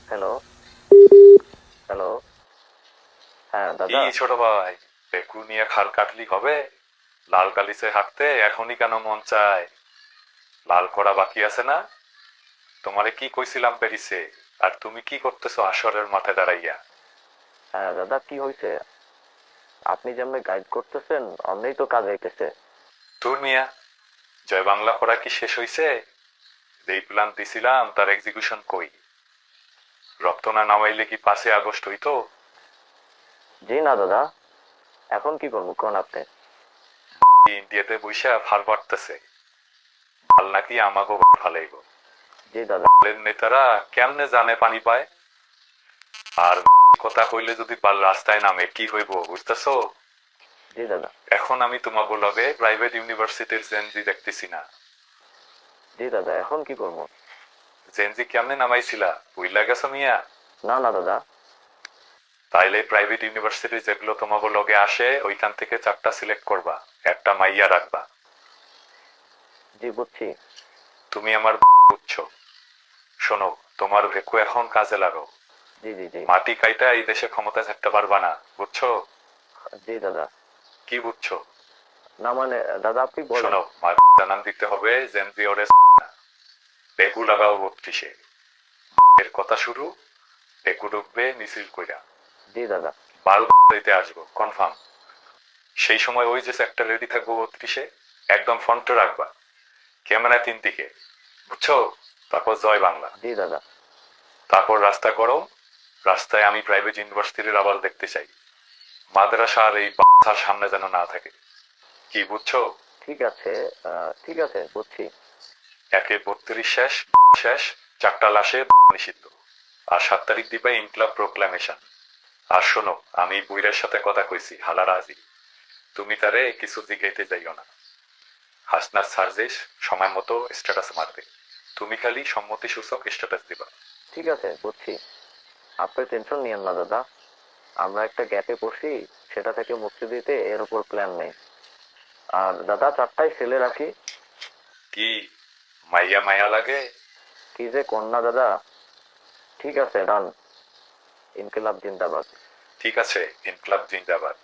Hello, hello. হ্যাঁ কি দাদা। ছোট ভাই, পেকু নিয়ে খাল কাটলি হবে? লাল গালিচে হাঁটতে এখনই কেন মন চায়? লাল করা বাকি আছে না? তোমারে কি কইছিলাম প্যারিসে, আর তুমি কি করতেছো আসরের মাঠে দাঁড়াইয়া? হ্যাঁ দাদা, কি হয়েছে? আপনি যেমনি গাইড করতেছেন অমনি তো কাজ হইতেছে। তোর মিয়া, জয় বাংলা পড়া কি শেষ হইছে? যেই প্ল্যান দিছিলাম তার এক্সিকিউশন কই? রক্ত না নামাইলে কি 5ই আগস্ট হইতো? জি না দাদা, এখন কি করবো কোন আপনি? ইন্ডিয়াতে বইসা ফাল পাড়তেছে। ফাল নাকি আমাগো ফালাইব। জি দাদা। দলের নেতারা কেমনে জানে পানি পায়? আর কথা কইলে যদি বাল রাস্তায় নামে কি হইব বুঝতেছো? জি দাদা। এখন আমি তোমাকে লগে প্রাইভেট ইউনিভার্সিটির জেনজি দেখতেছি না। জি দাদা, এখন কি করবো? জেনজি কেমনে নামাইছিলা বুইলা গেছো মিয়া? না না দাদা। তাইলে প্রাইভেট ইউনিভার্সিটি যেগুলো তোমাকে লগে আসে ওইখান থেকে 4টা সিলেক্ট করবা, একটা মাইয়া রাখবা। জি বুঝছি। তুমি আমার বুঝছো? শোনো, তোমার ভেকু এখন কাজে লাগো। জি জি জি। মাটি কাইটা এই দেশে ক্ষমতা থাকতে পারবা না, বুঝছো? জি দাদা। কি বুঝছো? না মানে দাদা আপনি বলেন। শোনো, মার জানান দিতে হবে জেনজি ওরে। ভেকু লাগাও 32-এ। এর কথা শুরু। ভেকু ঢুকবে মিছিল কইরা। জি দাদা। বাল দিতে আসবো কনফার্ম। সেই সময় ওই যে একটা রেডি থাকবো 32-এ, একদম ফ্রন্টে রাখবা, ক্যামেরা 3 দিকে, বুঝছো? তারপর জয় বাংলা। জি দাদা। তারপর রাস্তা গরম। রাস্তায় আমি প্রাইভেট ইউনিভার্সিটির আবার দেখতে চাই। মাদ্রাসার এই বাচ্চার সামনে যেন না থাকে। কি বুঝছো? ঠিক আছে। ঠিক আছে বুঝছি। একে 32 শেষ। শেষ। 4টা লাশে নিষিদ্ধ। আর 7 তারিখ দিবে ইনক্লাব প্রোক্লামেশন। আর শোনো, আমি বুইরের সাথে কথা কইছি, হালারা আজি। তুমি তারে কিছু জিগাইতে যাইও না। হাসনাত সার্জিস সময় মতো স্ট্যাটাস মারবে। তুমি খালি সম্মতি সূচক স্ট্যাটাস দিবা। ঠিক আছে বুঝছি। আপনি টেনশন নিয়েন না দাদা। আমরা একটা গ্যাপে পড়ছি, সেটা থেকে মুক্তি দিতে এর উপর প্ল্যান নেই। আর দাদা 4টায় ছেলে রাখি। কি মাইয়া মায়া লাগে? কি যে কন্যা দাদা। ঠিক আছে, ডান। ইনকিলাব জিন্দাবাদ। ঠিক আছে, ইনকলাব জিন্দাবাদ।